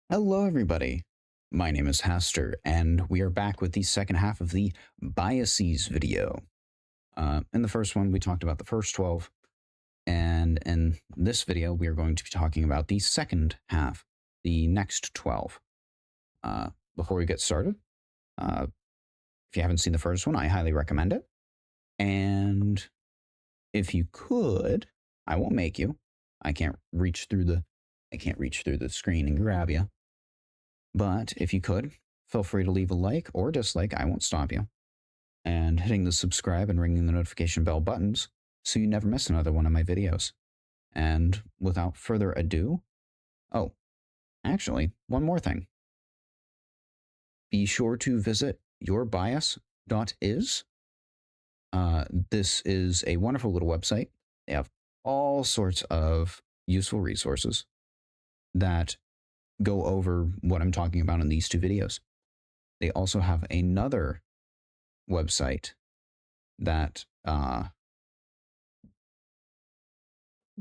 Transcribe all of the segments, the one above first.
Hello, everybody. My name is Hastur, and we are back with the second half of the biases video. In the first one, we talked about the first 12, and in this video, we are going to be talking about the second half, the next 12. Before we get started, uh, if you haven't seen the first one, I highly recommend it. And if you could, I won't make you. I can't reach through the screen and grab you. But if you could, feel free to leave a like or dislike. I won't stop you. And hitting the subscribe and ringing the notification bell buttons so you never miss another one of my videos. And without further ado, oh, actually, one more thing. Be sure to visit yourbias.is. This is a wonderful little website. They have all sorts of useful resources that go over what I'm talking about in these two videos. They also have another website that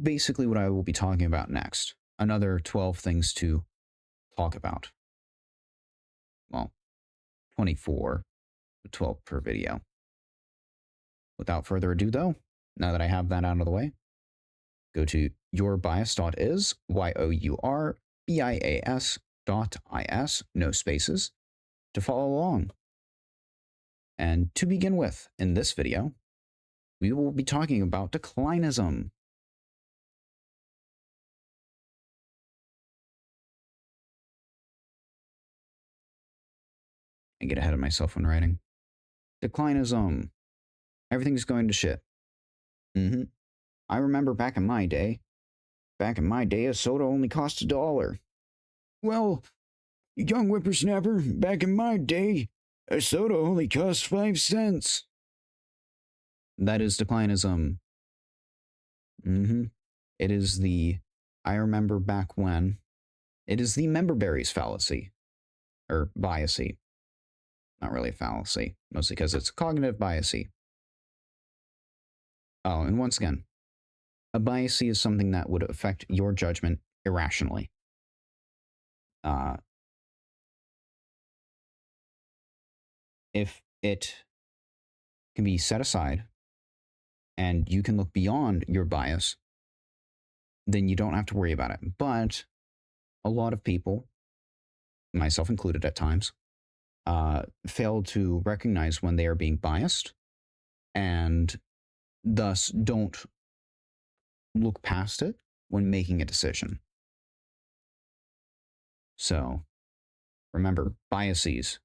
basically what I will be talking about next. Another 12 things to talk about. Well, 24, 12 per video. Without further ado, though, now that I have that out of the way, go to yourbias.is, yourbias.is, no spaces, to follow along. And to begin with, in this video, we will be talking about declinism. I get ahead of myself when writing. Declinism. Everything's going to shit. I remember back in my day, a soda only cost $1. Well, young whippersnapper, back in my day, a soda only cost 5 cents. That is declinism. It is the, I remember back when, it is the member berries fallacy. Or biasy. Not really a fallacy, mostly because it's cognitive biasy. Oh, and once again, a biasy is something that would affect your judgment irrationally. If it can be set aside and you can look beyond your bias, then you don't have to worry about it. But a lot of people, myself included at times, fail to recognize when they are being biased and thus don't look past it when making a decision. So remember, biases,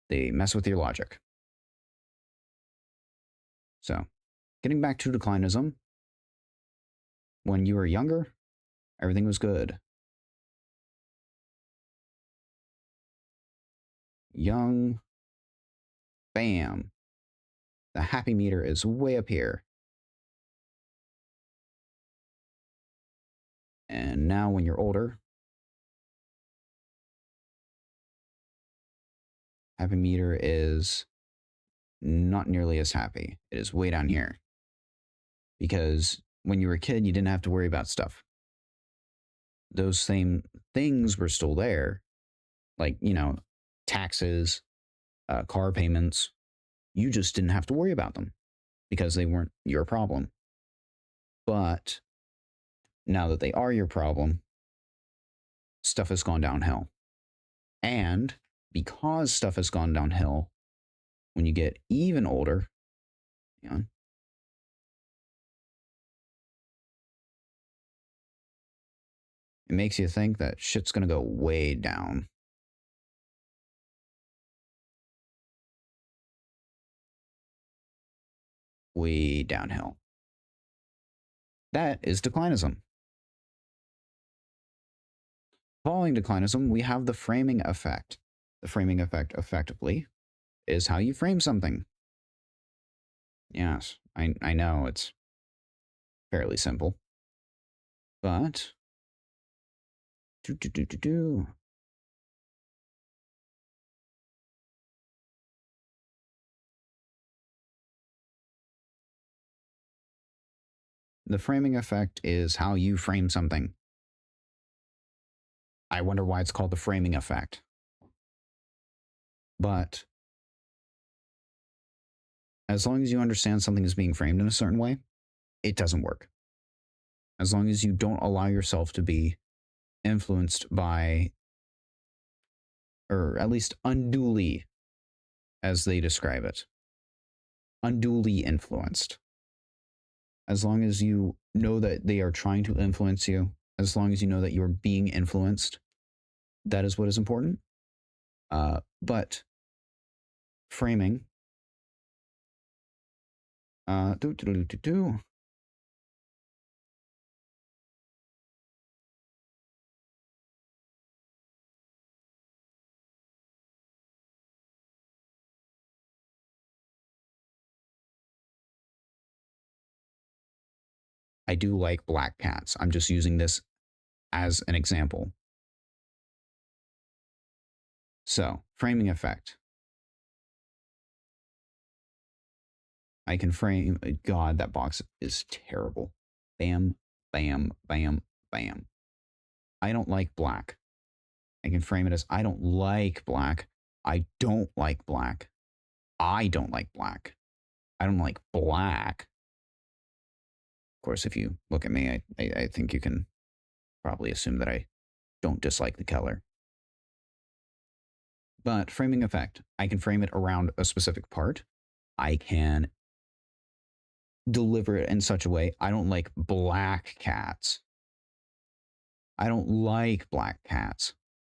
they mess with your logic. So getting back to declinism, when you were younger, everything was good. Young, bam, the happy meter is way up here. And now when you're older, happy meter is not nearly as happy. It is way down here. Because when you were a kid, you didn't have to worry about stuff. Those same things were still there, like, taxes, car payments. You just didn't have to worry about them because they weren't your problem. But now that they are your problem, stuff has gone downhill. And because stuff has gone downhill, when you get even older, it makes you think that shit's going to go way down. Way downhill. That is declinism. Following declinism, we have the framing effect. The framing effect, effectively, is how you frame something. Yes, I know it's fairly simple. But the framing effect is how you frame something. I wonder why it's called the framing effect. But as long as you understand something is being framed in a certain way, it doesn't work. As long as you don't allow yourself to be influenced by, or at least unduly, as they describe it, unduly influenced. As long as you know that they are trying to influence you, as long as you know that you're being influenced, that is what is important. But framing, I do like black cats. I'm just using this as an example. So, framing effect. I can frame. God, that box is terrible. Bam, bam, bam, bam. I don't like black. I can frame it as I don't like black. I don't like black. I don't like black. I don't like black. Of course, if you look at me, I think you can probably assume that I don't dislike the color. But framing effect, I can frame it around a specific part. I can deliver it in such a way. I don't like black cats. I don't like black cats.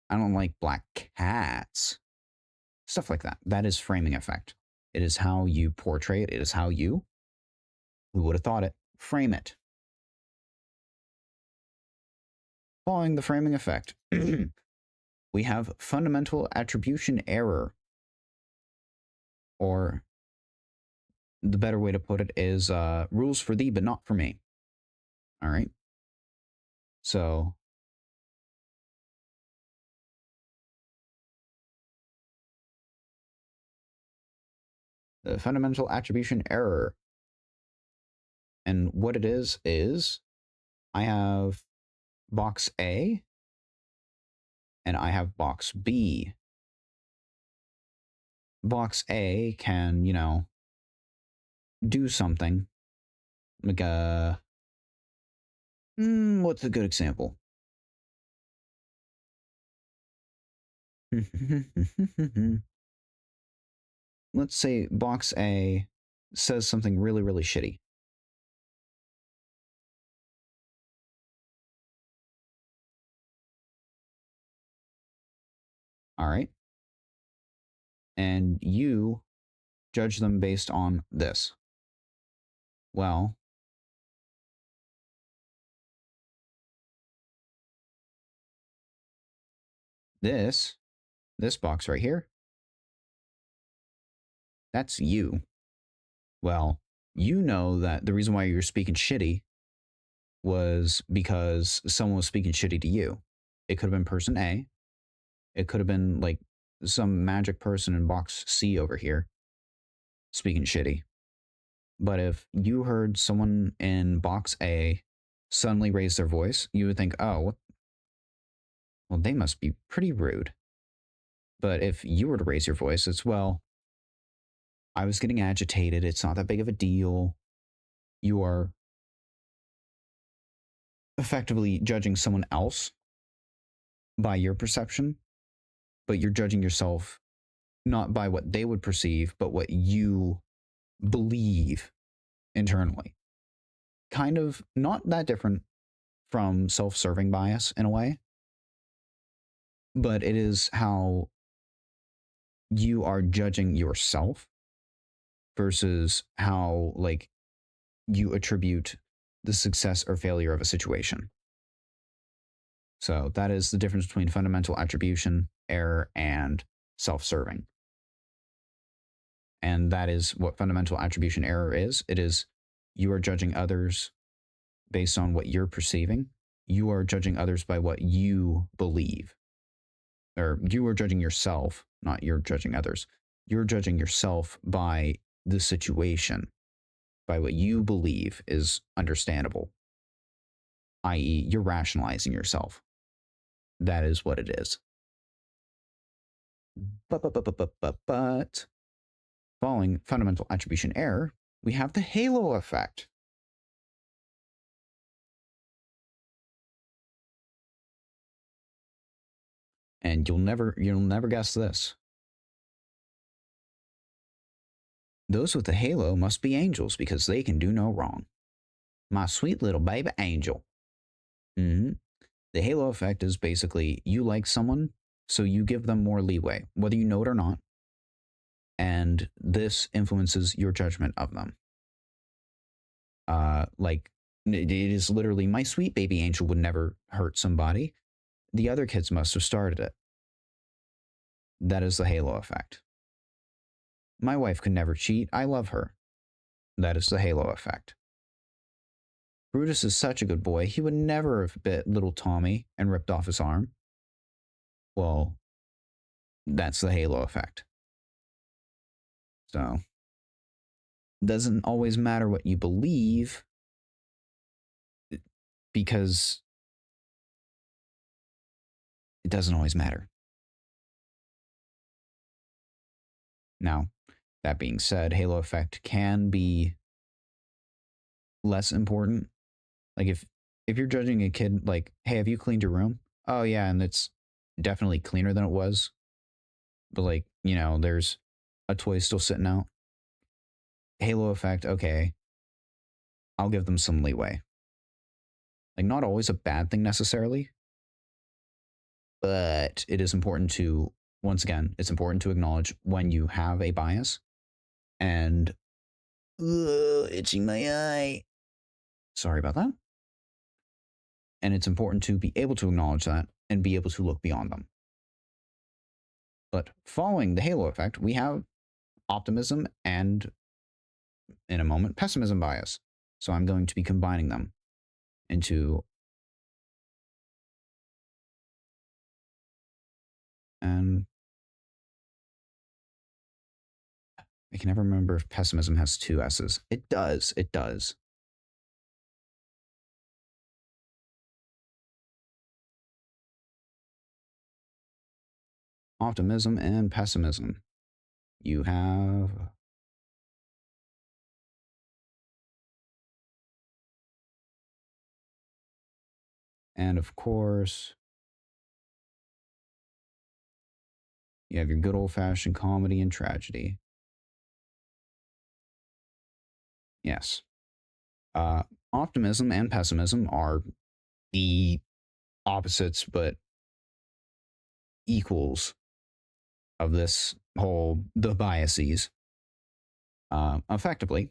I don't like black cats. Stuff like that. That is framing effect. It is how you portray it. It is how you, who would have thought it, frame it. Following the framing effect, we have fundamental attribution error. Or the better way to put it is rules for thee, but not for me. All right. So the fundamental attribution error. And what it is I have box A and I have box B. Box A can, do something like what's a good example? Let's say box A says something really, really shitty. All right. And you judge them based on this. Well, this box right here, that's you. Well, you know that the reason why you're speaking shitty was because someone was speaking shitty to you. It could have been person A. It could have been like some magic person in box C over here speaking shitty. But if you heard someone in box A suddenly raise their voice, you would think, oh, well, they must be pretty rude. But if you were to raise your voice, it's, well, I was getting agitated. It's not that big of a deal. You are effectively judging someone else by your perception, but you're judging yourself not by what they would perceive, but what you believe internally. Kind of not that different from self-serving bias in a way, but it is how you are judging yourself versus how like you attribute the success or failure of a situation. So that is the difference between fundamental attribution error and self-serving. And that is what fundamental attribution error is. It is you are judging others based on what you're perceiving. You are judging others by what you believe. Or you are judging yourself, not you're judging others. You're judging yourself by the situation, by what you believe is understandable, i.e., you're rationalizing yourself. that is what it is. But following fundamental attribution error, we have the halo effect. And you'll never guess this. Those with the halo must be angels because they can do no wrong. My sweet little baby angel. The halo effect is basically you like someone, so you give them more leeway, whether you know it or not. And this influences your judgment of them. Like, it is literally, my sweet baby angel would never hurt somebody. The other kids must have started it. That is the halo effect. My wife could never cheat. I love her. That is the halo effect. Brutus is such a good boy. He would never have bit little Tommy and ripped off his arm. Well, that's the halo effect. So, it doesn't always matter what you believe, because it doesn't always matter. Now, that being said, halo effect can be less important. Like if you're judging a kid like, hey, have you cleaned your room? Oh yeah, and it's definitely cleaner than it was. But like, there's a toy still sitting out. Halo effect, okay. I'll give them some leeway. Like, not always a bad thing necessarily, but it is important to, once again, it's important to acknowledge when you have a bias. And itching my eye. Sorry about that. And it's important to be able to acknowledge that and be able to look beyond them. But following the halo effect, we have optimism and, in a moment, pessimism bias. So I'm going to be combining them into, and I can never remember if pessimism has two S's. It does. It does. Optimism and pessimism. You have and of course you have your good old-fashioned comedy and tragedy. Yes. Optimism and pessimism are the opposites but equals of this whole the biases. Effectively,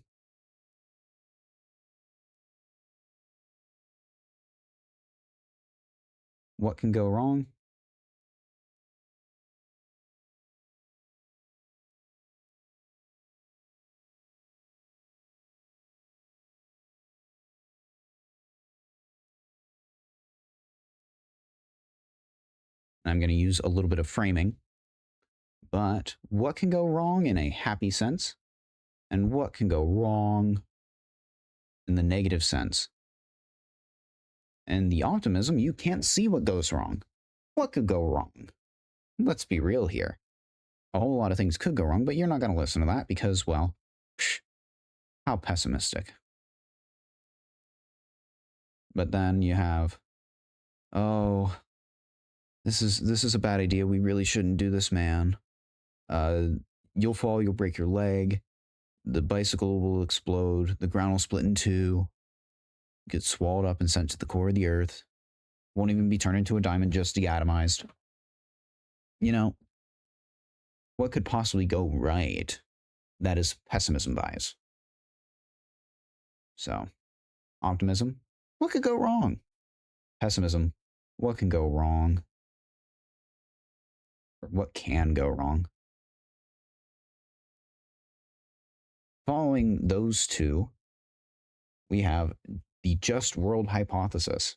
what can go wrong? I'm going to use a little bit of framing, but what can go wrong in a happy sense? And what can go wrong in the negative sense? And the optimism, you can't see what goes wrong. What could go wrong? Let's be real here. A whole lot of things could go wrong, but you're not going to listen to that because, well, how pessimistic. But then you have, oh, this is a bad idea. We really shouldn't do this, man. You'll fall, you'll break your leg. The bicycle will explode. The ground will split in two. Get swallowed up and sent to the core of the earth. Won't even be turned into a diamond, just deatomized. What could possibly go right? That is pessimism bias. So, optimism, what could go wrong? Pessimism, what can go wrong? Or what can go wrong? Following those two, we have the just world hypothesis.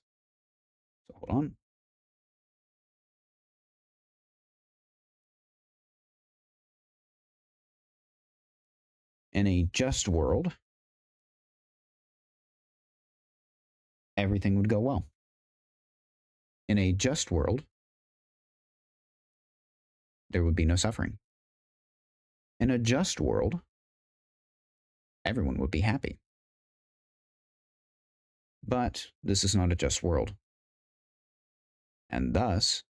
So hold on. In a just world, everything would go well. In a just world, there would be no suffering. In a just world, everyone would be happy. But this is not a just world. And thus,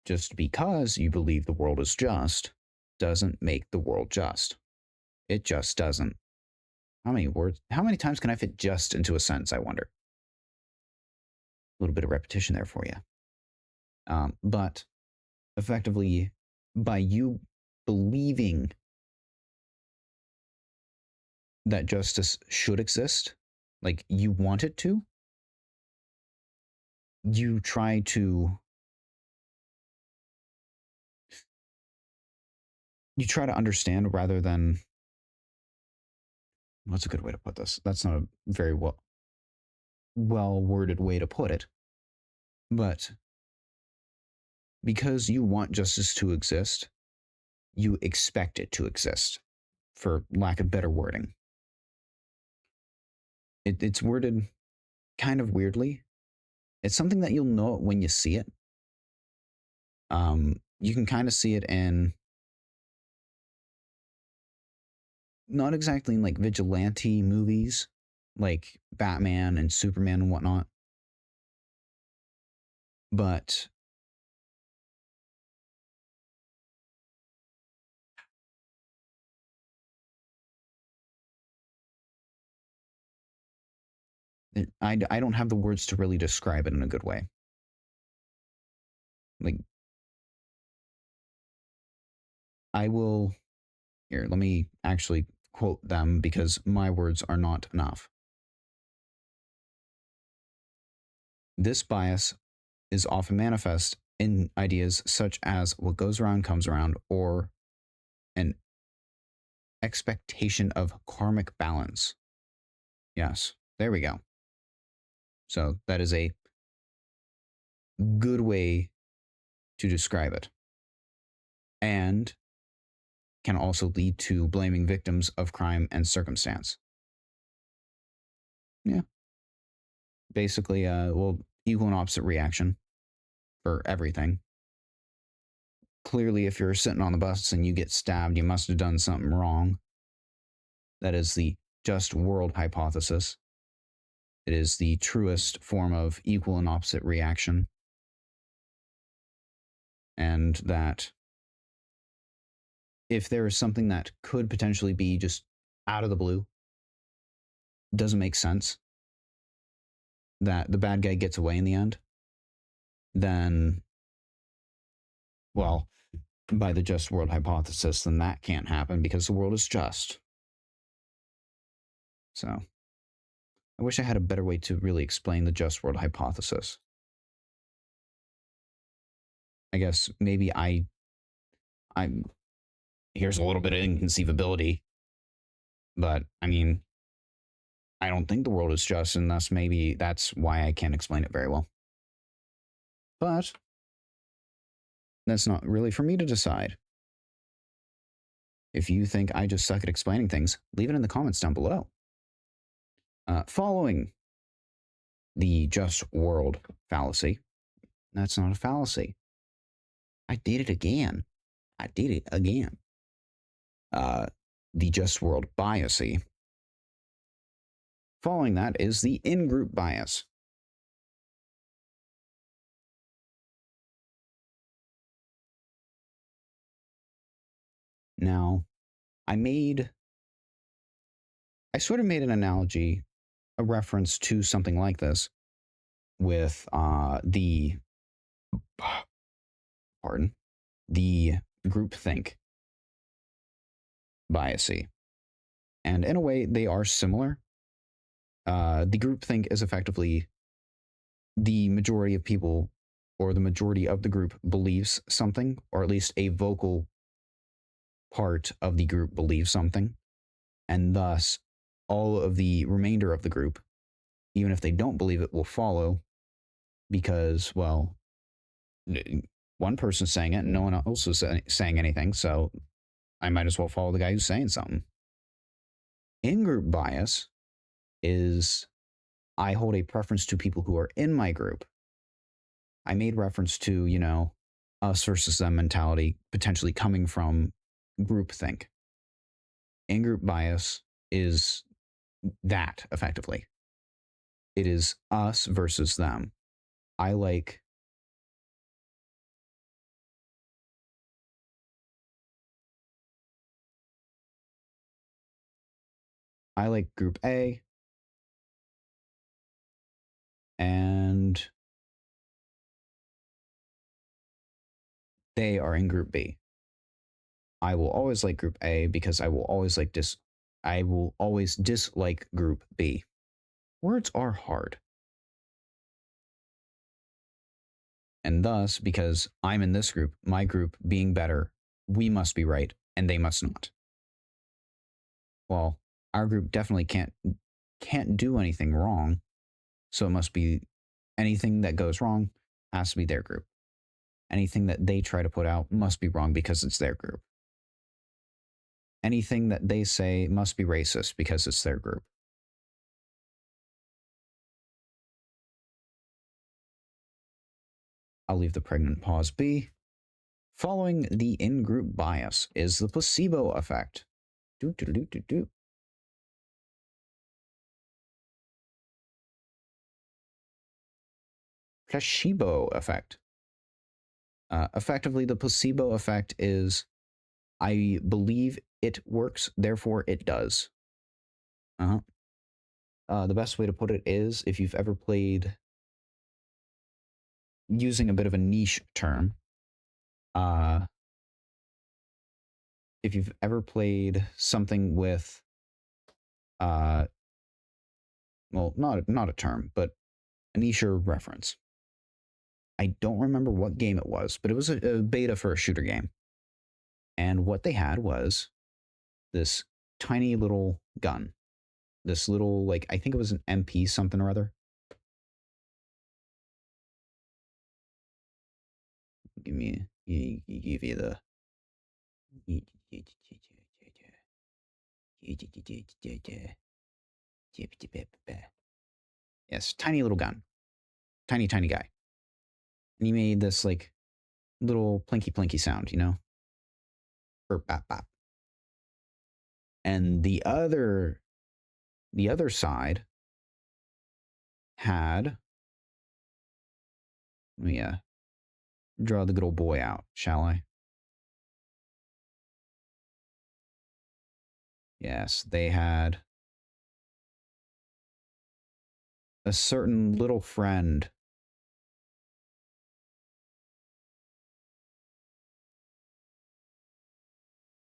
just because you believe the world is just doesn't make the world just. It just doesn't. How many times can I fit just into a sentence, I wonder? A little bit of repetition there for you. But effectively, by you believing that justice should exist, like you want it to, you try to understand rather than, what's a good way to put this? That's not a very well worded way to put it. But because you want justice to exist, you expect it to exist, for lack of better wording. It's worded kind of weirdly. It's something that you'll know when you see it. You can kind of see it in, not exactly in like vigilante movies, like Batman and Superman and whatnot, but I don't have the words to really describe it in a good way. Like, I will, here, let me actually quote them because my words are not enough. This bias is often manifest in ideas such as what goes around comes around, or an expectation of karmic balance. Yes, there we go. So that is a good way to describe it. And can also lead to blaming victims of crime and circumstance. Yeah. Basically, equal and opposite reaction for everything. Clearly, if you're sitting on the bus and you get stabbed, you must have done something wrong. That is the just world hypothesis. It is the truest form of equal and opposite reaction. And that if there is something that could potentially be just out of the blue, doesn't make sense, that the bad guy gets away in the end, then, well, by the just world hypothesis, then that can't happen because the world is just. So, I wish I had a better way to really explain the just world hypothesis. I guess maybe I'm here's a little bit of inconceivability, but I mean, I don't think the world is just, and thus maybe that's why I can't explain it very well. But that's not really for me to decide. If you think I just suck at explaining things, leave it in the comments down below. Following the just world fallacy, that's not a fallacy. I did it again. The just world biasy. Following that is the in-group bias. Now, I sort of made an analogy, a reference to something like this with the groupthink biasy. And in a way, they are similar. The groupthink is effectively the majority of people, or the majority of the group, believes something, or at least a vocal part of the group believes something. And thus, all of the remainder of the group, even if they don't believe it, will follow because, well, one person's saying it and no one else is saying anything, so I might as well follow the guy who's saying something. In-group bias is I hold a preference to people who are in my group. I made reference to, us versus them mentality potentially coming from groupthink. In-group bias is that effectively. It is us versus them. I like group A, and they are in group B. I will always like group A because I will always dislike group B. Words are hard. And thus, because I'm in this group, my group being better, we must be right and they must not. Well, our group definitely can't do anything wrong. So it must be anything that goes wrong has to be their group. Anything that they try to put out must be wrong because it's their group. Anything that they say must be racist because it's their group. I'll leave the pregnant pause be. Following the in-group bias is the placebo effect. Placebo effect. Effectively, the placebo effect is, I believe it works, therefore it does. The best way to put it is, if you've ever played, using a bit of a niche term, if you've ever played something with, well, not a term, but a niche reference. I don't remember what game it was, but it was a beta for a shooter game. And what they had was this tiny little gun. This little, like, I think it was an MP something or other. Give you the... Yes, tiny little gun. Tiny guy. And he made this, like, little plinky sound, you know? Burp, bap, bap. And the other side had... Let me draw the good old boy out, shall I? Yes, they had a certain little friend.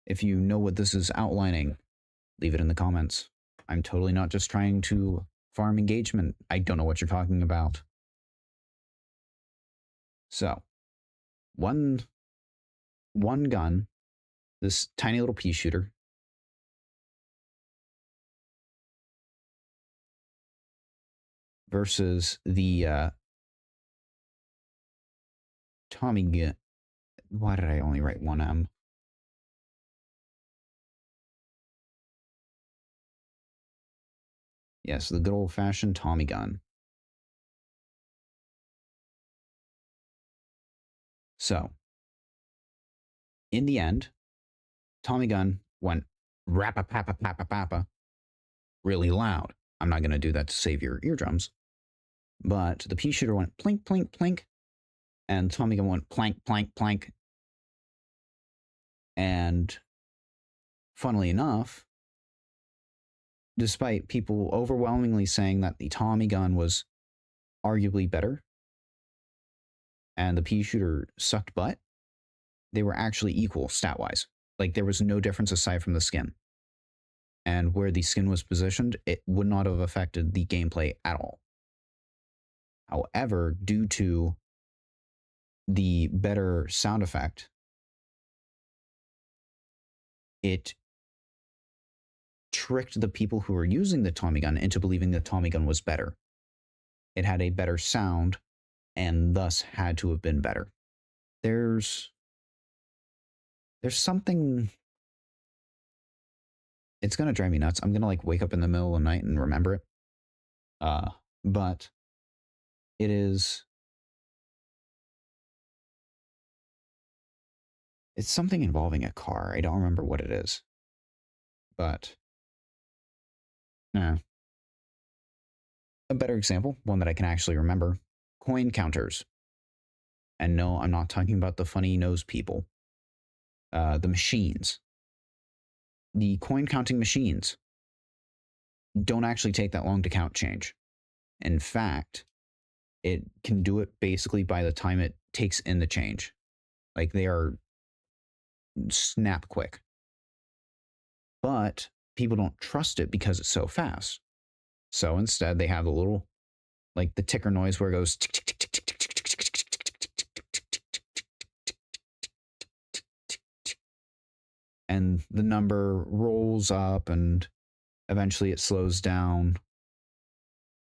If you know what this is outlining, leave it in the comments. I'm totally not just trying to farm engagement. I don't know what you're talking about. So, one gun, this tiny little pea shooter, versus the Tommy gun. Why did I only write one M? Yes, the good old-fashioned Tommy gun. So, in the end, Tommy gun went rappa-pappa-pappa-pappa really loud. I'm not going to do that to save your eardrums. But the pea shooter went plink, plink, plink, and Tommy gun went plank, plank, plank. And funnily enough, despite people overwhelmingly saying that the Tommy gun was arguably better and the pea shooter sucked butt, they were actually equal stat-wise. Like, there was no difference aside from the skin. And where the skin was positioned, it would not have affected the gameplay at all. However, due to the better sound effect, it tricked the people who were using the Tommy gun into believing the Tommy gun was better. It had a better sound and thus had to have been better. There's something... It's going to drive me nuts. I'm going to, like, wake up in the middle of the night and remember it. But it is... It's something involving a car. I don't remember what it is. But a better example, one that I can actually remember, coin counters. And no, I'm not talking about the funny nose people. The machines. The coin counting machines don't actually take that long to count change. In fact, it can do it basically by the time it takes in the change. Like they are snap quick. But people don't trust it because it's so fast. So instead, they have a little, like the ticker noise where it goes tick, tick, tick, tick, tick, tick, tick, tick, tick, tick, and the number rolls up and eventually it slows down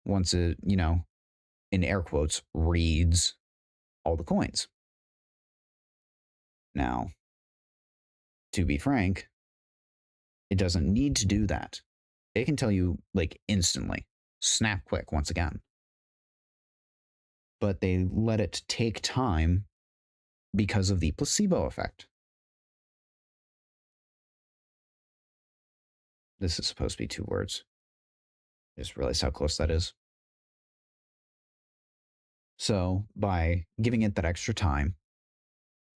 once it, in air quotes, reads all the coins. Now, to be frank, it doesn't need to do that. It can tell you like instantly, snap quick once again. But they let it take time because of the placebo effect. This is supposed to be 2 words. I just realized how close that is. So by giving it that extra time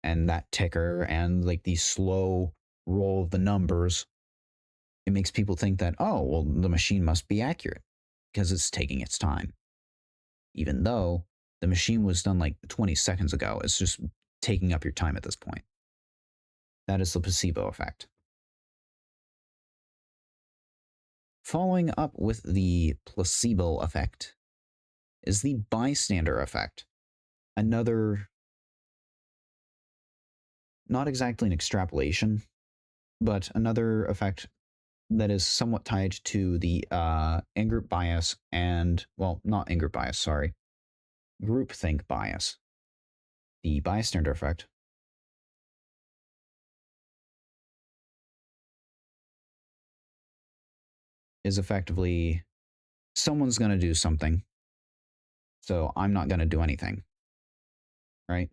and that ticker and like the slow roll of the numbers, it makes people think that, oh, well, the machine must be accurate because it's taking its time. Even though the machine was done like 20 seconds ago, it's just taking up your time at this point. That is the placebo effect. Following up with the placebo effect is the bystander effect. Another, not exactly an extrapolation, but another effect that is somewhat tied to the in-group bias and, well, not in-group bias, sorry, groupthink bias. The bystander effect is effectively someone's going to do something, so I'm not going to do anything, right?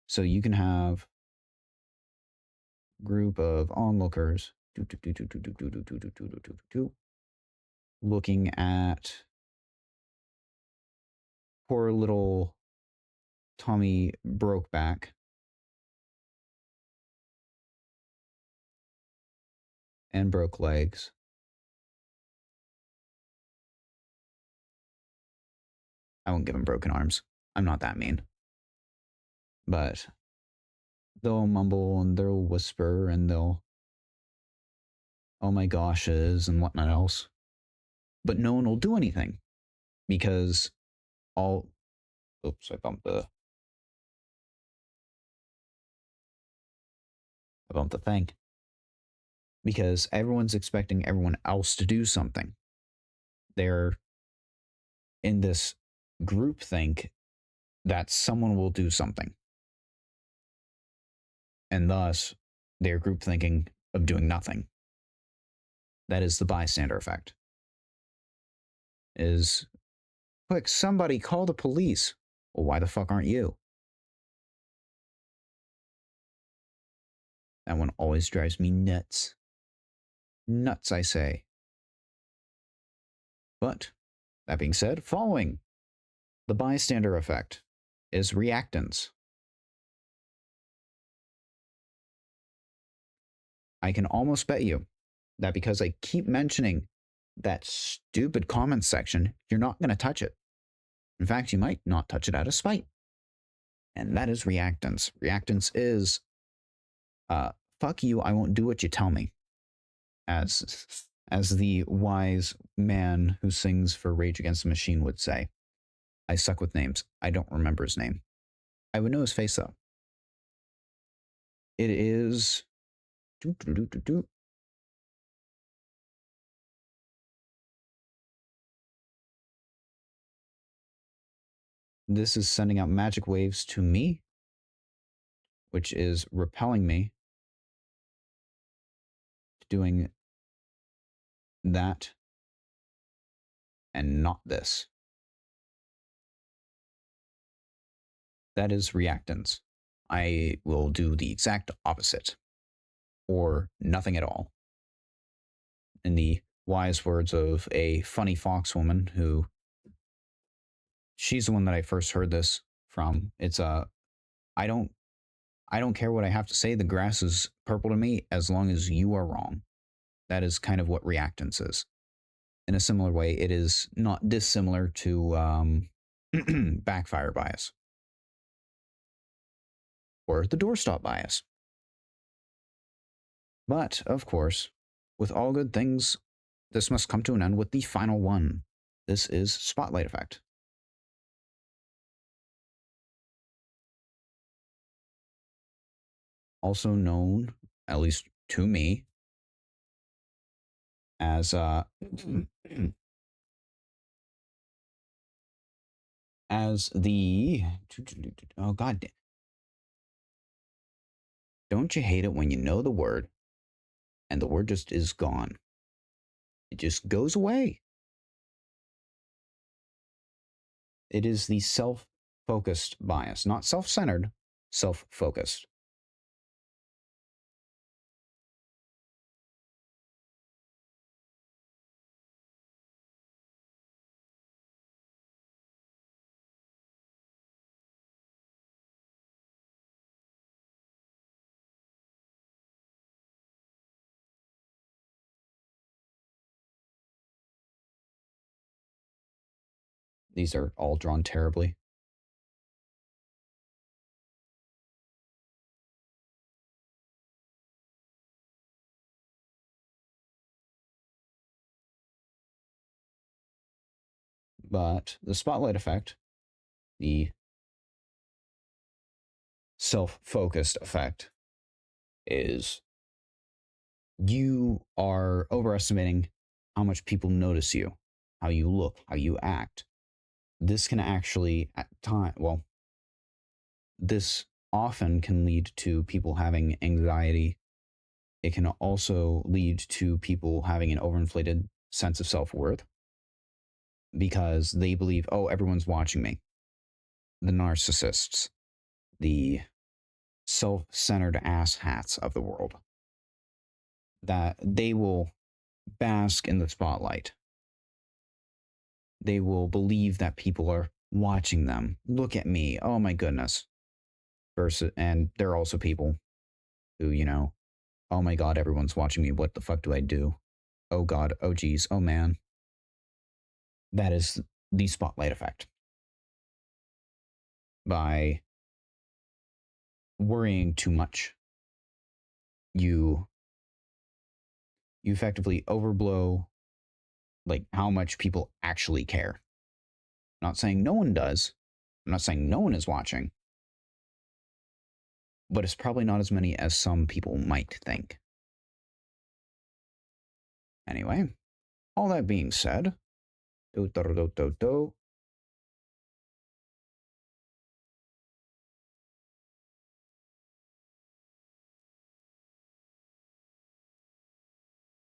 So you can have a group of onlookers looking at poor little Tommy Brokeback and broke legs. I won't give him broken arms. I'm not that mean. But they'll mumble and they'll whisper and they'll, oh my goshes and whatnot else. But no one will do anything because oops, I bumped the thing. Because everyone's expecting everyone else to do something. They're in this group think that someone will do something. And thus, they're group thinking of doing nothing. That is the bystander effect. Is, quick, somebody call the police. Well, why the fuck aren't you? That one always drives me nuts. Nuts, I say. But, that being said, following the bystander effect is reactance. I can almost bet you that because I keep mentioning that stupid comments section, you're not going to touch it. In fact, you might not touch it out of spite. And that is reactance. Reactance is, fuck you, I won't do what you tell me. As the wise man who sings for Rage Against the Machine would say. I suck with names. I don't remember his name. I would know his face, though. It is... This is sending out magic waves to me, which is repelling me, doing that, and not this. That is reactance. I will do the exact opposite, or nothing at all. In the wise words of a funny fox woman who, she's the one that I first heard this from. It's I don't I don't care what I have to say. The grass is purple to me as long as you are wrong. That is kind of what reactance is. In a similar way, it is not dissimilar to backfire bias or the doorstop bias. But, of course, with all good things, this must come to an end with the final one. This is spotlight effect. Also known, at least to me, as as the, oh god, don't you hate it when you know the word and the word just is gone? It just goes away. It is the self-focused bias, not self-centered, self-focused. These are all drawn terribly. But the spotlight effect, the self-focused effect, is you are overestimating how much people notice you, how you look, how you act. This can actually, at time, well, this often can lead to people having anxiety. It can also lead to people having an overinflated sense of self-worth because they believe, oh, everyone's watching me. The narcissists, the self-centered asshats of the world, that they will bask in the spotlight. They will believe that people are watching them. Look at me. Oh my goodness. Versus, and there are also people who, oh my God, everyone's watching me. What the fuck do I do? Oh God. Oh geez. Oh man. That is the spotlight effect. By worrying too much, you effectively overblow like how much people actually care. I'm not saying no one does. I'm not saying no one is watching. But it's probably not as many as some people might think. Anyway, all that being said,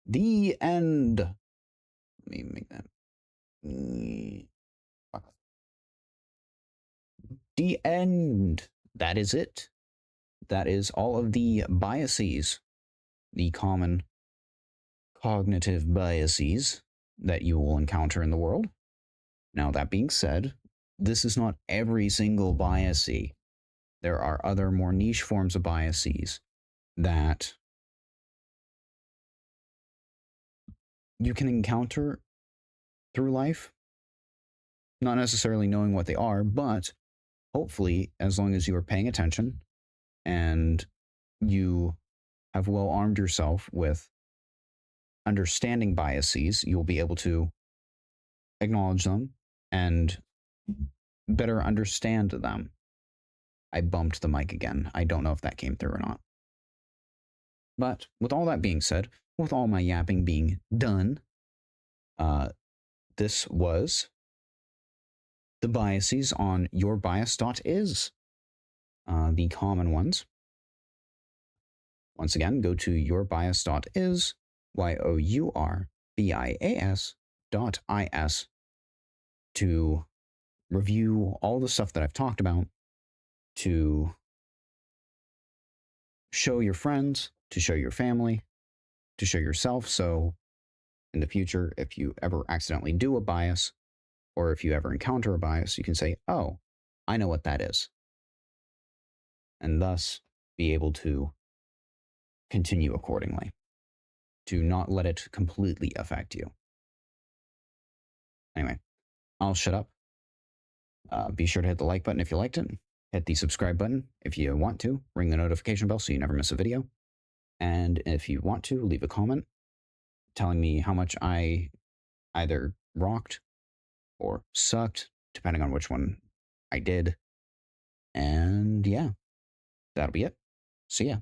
the end. Let me make that. The end. That is it. That is all of the biases, the common cognitive biases that you will encounter in the world. Now, that being said, this is not every single biasy. There are other more niche forms of biases that you can encounter through life, not necessarily knowing what they are, but hopefully, as long as you are paying attention and you have well armed yourself with understanding biases, you'll be able to acknowledge them and better understand them. I bumped the mic again. I don't know if that came through or not. But with all that being said, with all my yapping being done, this was the biases on yourbias.is, the common ones. Once again, go to yourbias.is, yourbias.is, to review all the stuff that I've talked about, to show your friends, to show your family, to show yourself. So in the future, if you ever accidentally do a bias, or if you ever encounter a bias, you can say, oh, I know what that is. And thus be able to continue accordingly, to not let it completely affect you. Anyway, I'll shut up. Be sure to hit the like button if you liked it. Hit the subscribe button if you want to. Ring the notification bell so you never miss a video. And if you want to, leave a comment telling me how much I either rocked or sucked, depending on which one I did. And yeah, that'll be it. See ya.